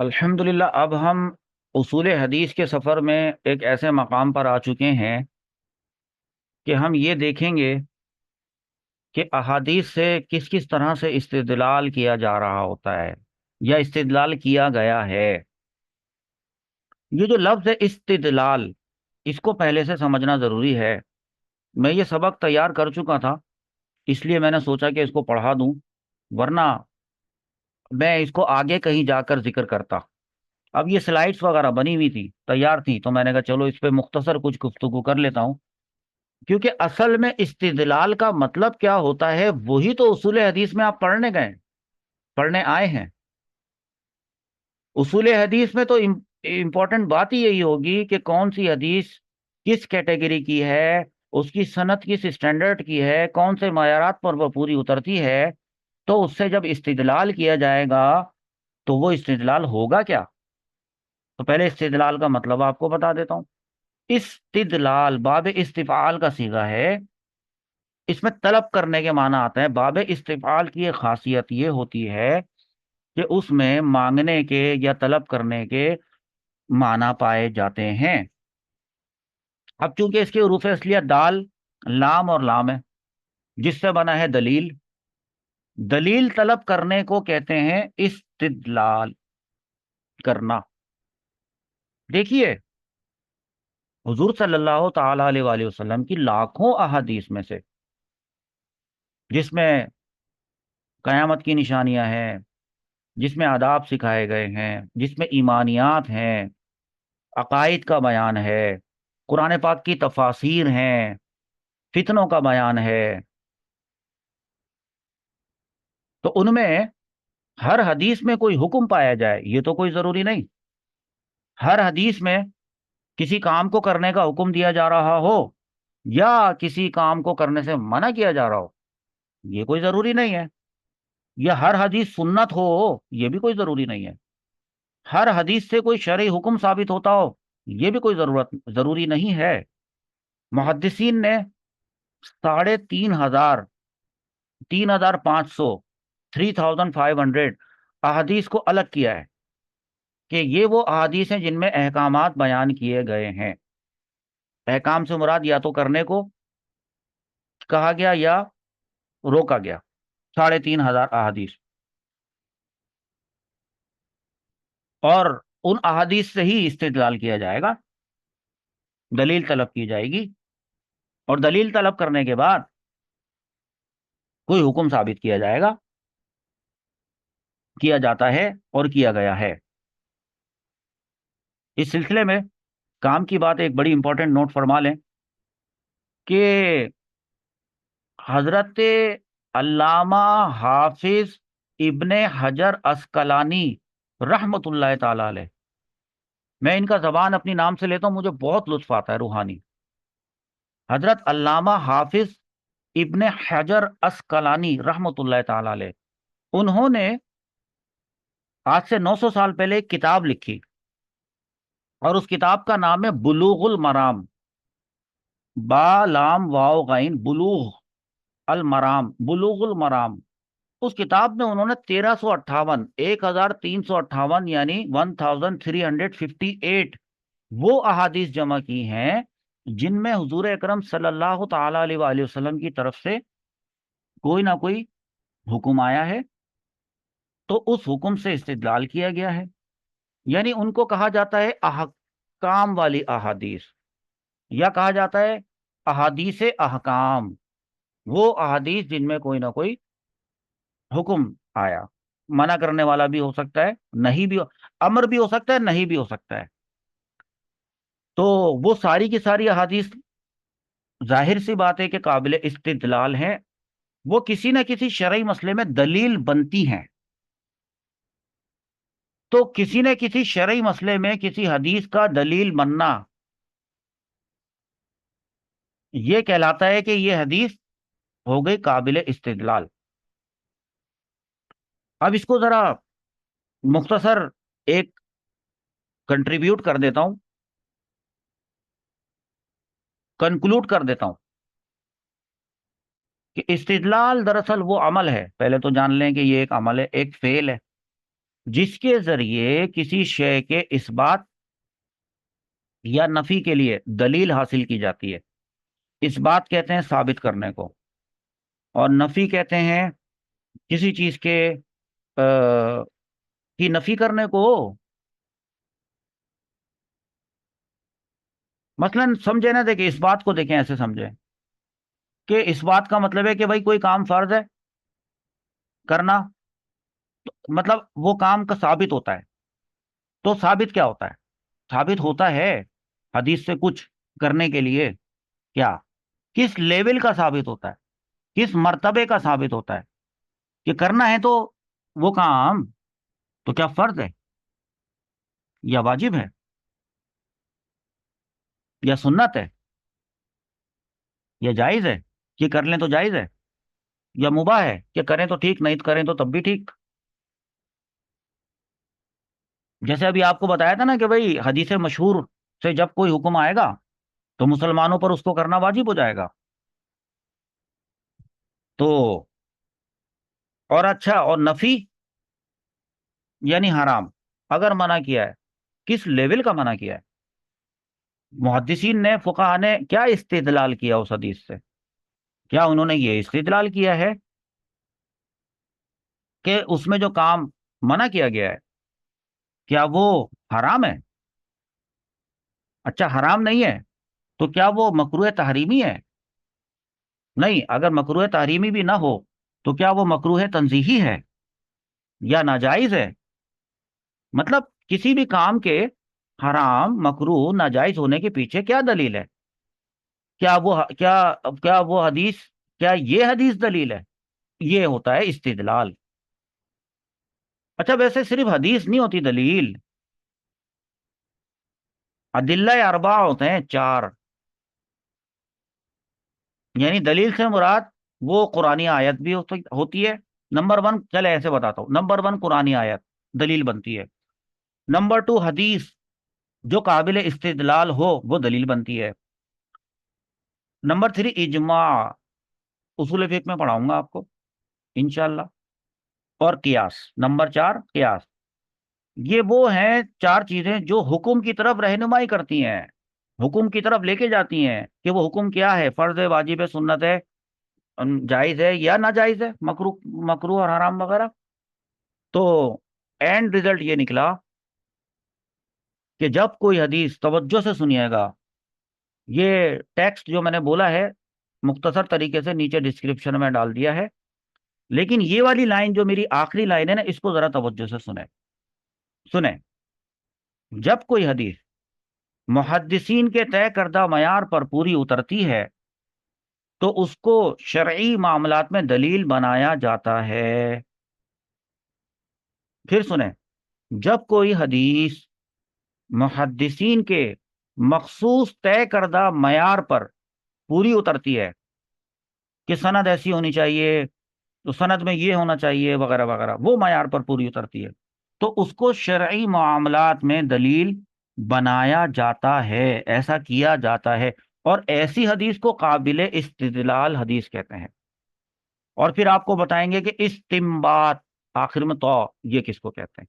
الحمدللہ اب ہم اصول حدیث کے سفر میں ایک ایسے مقام پر آ چکے ہیں کہ ہم یہ دیکھیں گے کہ احادیث سے کس کس طرح سے استدلال کیا جا رہا ہوتا ہے یا استدلال کیا گیا ہے۔ یہ جو لفظ ہے استدلال، اس کو پہلے سے سمجھنا ضروری ہے۔ میں یہ سبق تیار کر چکا تھا، اس لیے میں نے سوچا کہ اس کو پڑھا دوں، ورنہ میں اس کو آگے کہیں جا کر ذکر کرتا۔ اب یہ سلائڈس وغیرہ بنی ہوئی تھی، تیار تھی، تو میں نے کہا چلو اس پہ مختصر کچھ گفتگو کر لیتا ہوں، کیونکہ اصل میں استدلال کا مطلب کیا ہوتا ہے وہی تو اصول حدیث میں آپ پڑھنے آئے ہیں۔ اصول حدیث میں تو امپورٹنٹ بات ہی یہی ہوگی کہ کون سی حدیث کس کیٹیگری کی ہے، اس کی سند کس اسٹینڈرڈ کی ہے، کون سے معیارات پر وہ پوری اترتی ہے، تو اس سے جب استدلال کیا جائے گا تو وہ استدلال ہوگا کیا۔ تو پہلے استدلال کا مطلب آپ کو بتا دیتا ہوں۔ استدلال باب استفعال کا صیغہ ہے، اس میں طلب کرنے کے معنی آتا ہے۔ باب استفعال کی ایک خاصیت یہ ہوتی ہے کہ اس میں مانگنے کے یا طلب کرنے کے معنی پائے جاتے ہیں۔ اب چونکہ اس کی حروف اصلیہ دال، لام اور لام ہے، جس سے بنا ہے دلیل۔ دلیل طلب کرنے کو کہتے ہیں استدلال کرنا۔ دیکھیے، حضور صلی اللہ تعالی علیہ وآلہ وسلم کی لاکھوں احادیث میں سے، جس میں قیامت کی نشانیاں ہیں، جس میں آداب سکھائے گئے ہیں، جس میں ایمانیات ہیں، عقائد کا بیان ہے، قرآن پاک کی تفاسیر ہیں، فتنوں کا بیان ہے، تو ان میں ہر حدیث میں کوئی حکم پایا جائے یہ تو کوئی ضروری نہیں۔ ہر حدیث میں کسی کام کو کرنے کا حکم دیا جا رہا ہو یا کسی کام کو کرنے سے منع کیا جا رہا ہو یہ کوئی ضروری نہیں ہے۔ یا ہر حدیث سنت ہو یہ بھی کوئی ضروری نہیں ہے۔ ہر حدیث سے کوئی شرعی حکم ثابت ہوتا ہو یہ بھی کوئی ضروری نہیں ہے۔ محدثین نے 3,500 3,500 3,500 احادیث کو الگ کیا ہے کہ یہ وہ احادیث ہیں جن میں احکامات بیان کیے گئے ہیں۔ احکام سے مراد یا تو کرنے کو کہا گیا یا روکا گیا۔ 3,500 احادیث، اور ان احادیث سے ہی استدلال کیا جائے گا، دلیل طلب کی جائے گی، اور دلیل طلب کرنے کے بعد کوئی حکم ثابت کیا جائے گا، کیا جاتا ہے اور کیا گیا ہے۔ اس سلسلے میں کام کی بات ایک بڑی امپورٹنٹ نوٹ فرما لیں کہ حضرت علامہ حافظ ابن حجر عسقلانی رحمت اللہ تعالی علیہ، میں ان کا زبان اپنی نام سے لیتا ہوں، مجھے بہت لطف آتا ہے روحانی۔ حضرت علامہ حافظ ابن حجر عسقلانی رحمت اللہ تعالی علیہ، انہوں نے آج سے 900 سال پہلے ایک کتاب لکھی، اور اس کتاب کا نام ہے بلوغ المرام، با لام واو غین، بلوغ المرام، بلوغ المرام۔ اس کتاب میں انہوں نے 1358 1358 یعنی 1358 وہ احادیث جمع کی ہیں جن میں حضور اکرم صلی اللہ تعالی علیہ وآلہ وسلم کی طرف سے کوئی نہ کوئی حکم آیا ہے، تو اس حکم سے استدلال کیا گیا ہے، یعنی ان کو کہا جاتا ہے احکام والی احادیث، یا کہا جاتا ہے احادیث احکام، وہ احادیث جن میں کوئی نہ کوئی حکم آیا، منع کرنے والا بھی ہو سکتا ہے، نہیں بھی امر بھی ہو سکتا ہے، نہیں بھی ہو سکتا ہے۔ تو وہ ساری کی ساری احادیث ظاہر سی بات ہے کہ قابل استدلال ہیں، وہ کسی نہ کسی شرعی مسئلے میں دلیل بنتی ہیں۔ تو کسی نہ کسی شرعی مسئلے میں کسی حدیث کا دلیل بننا یہ کہلاتا ہے کہ یہ حدیث ہو گئی قابل استدلال۔ اب اس کو ذرا مختصر ایک کنٹریبیوٹ کر دیتا ہوں، کنکلوڈ کر دیتا ہوں کہ استدلال دراصل وہ عمل ہے، پہلے تو جان لیں کہ یہ ایک عمل ہے، ایک فعل ہے جس کے ذریعے کسی شے کے اثبات یا نفی کے لیے دلیل حاصل کی جاتی ہے۔ اس بات کہتے ہیں ثابت کرنے کو، اور نفی کہتے ہیں کسی چیز کے کی نفی کرنے کو۔ مثلا سمجھے نا، دیکھیں اس بات کو، دیکھیں ایسے سمجھیں کہ اس بات کا مطلب ہے کہ بھائی کوئی کام فرض ہے کرنا، تو مطلب وہ کام کا ثابت ہوتا ہے، تو ثابت کیا ہوتا ہے؟ ثابت ہوتا ہے حدیث سے کچھ کرنے کے لیے، کیا کس لیول کا ثابت ہوتا ہے، کس مرتبے کا ثابت ہوتا ہے کہ کرنا ہے، تو وہ کام تو کیا فرض ہے یا واجب ہے یا سنت ہے یا جائز ہے، کہ کر لیں تو جائز ہے یا مباح ہے، کہ کریں تو ٹھیک، نہیں کریں تو تب بھی ٹھیک۔ جیسے ابھی آپ کو بتایا تھا نا کہ بھائی حدیث مشہور سے جب کوئی حکم آئے گا تو مسلمانوں پر اس کو کرنا واجب ہو جائے گا۔ تو اور اچھا، اور نفی یعنی حرام اگر منع کیا ہے، کس لیول کا منع کیا ہے؟ محدثین نے، فقہا نے کیا استدلال کیا اس حدیث سے؟ کیا انہوں نے یہ استدلال کیا ہے کہ اس میں جو کام منع کیا گیا ہے کیا وہ حرام ہے؟ اچھا حرام نہیں ہے تو کیا وہ مکروہ تحریمی ہے؟ نہیں، اگر مکروہ تحریمی بھی نہ ہو تو کیا وہ مکروہ تنزیہی ہے یا ناجائز ہے؟ مطلب کسی بھی کام کے حرام، مکروہ، ناجائز ہونے کے پیچھے کیا دلیل ہے؟ کیا وہ حدیث، کیا یہ حدیث دلیل ہے؟ یہ ہوتا ہے استدلال۔ اچھا ویسے صرف حدیث نہیں ہوتی دلیل، ادلہ اربعہ ہوتے ہیں، چار۔ یعنی دلیل سے مراد وہ قرآنی آیت بھی ہوتی ہے۔ نمبر ون، چلے ایسے بتاتا ہوں، نمبر ون قرآنی آیت دلیل بنتی ہے، نمبر ٹو حدیث جو قابل استدلال ہو وہ دلیل بنتی ہے، نمبر تھری اجماع، اصول فقہ میں پڑھاؤں گا آپ کو انشاءاللہ، اور قیاس، نمبر چار قیاس۔ یہ وہ ہیں چار چیزیں جو حکم کی طرف رہنمائی کرتی ہیں، حکم کی طرف لے کے جاتی ہیں کہ وہ حکم کیا ہے، فرض ہے، واجب ہے، سنت ہے، جائز ہے یا ناجائز ہے، مکرو مکروہ اور حرام وغیرہ۔ تو اینڈ رزلٹ یہ نکلا کہ جب کوئی حدیث، توجہ سے سنیے گا، یہ ٹیکسٹ جو میں نے بولا ہے مختصر طریقے سے نیچے ڈسکرپشن میں ڈال دیا ہے، لیکن یہ والی لائن جو میری آخری لائن ہے نا، اس کو ذرا توجہ سے سنیں سنیں۔ جب کوئی حدیث محدثین کے طے کردہ معیار پر پوری اترتی ہے تو اس کو شرعی معاملات میں دلیل بنایا جاتا ہے۔ پھر سنیں، جب کوئی حدیث محدثین کے مخصوص طے کردہ معیار پر پوری اترتی ہے کہ سند ایسی ہونی چاہیے، تو سند میں یہ ہونا چاہیے، وغیرہ وغیرہ، وہ معیار پر پوری اترتی ہے تو اس کو شرعی معاملات میں دلیل بنایا جاتا ہے، ایسا کیا جاتا ہے، اور ایسی حدیث کو قابل استدلال حدیث کہتے ہیں۔ اور پھر آپ کو بتائیں گے کہ استنباط، آخر میں تو، یہ کس کو کہتے ہیں؟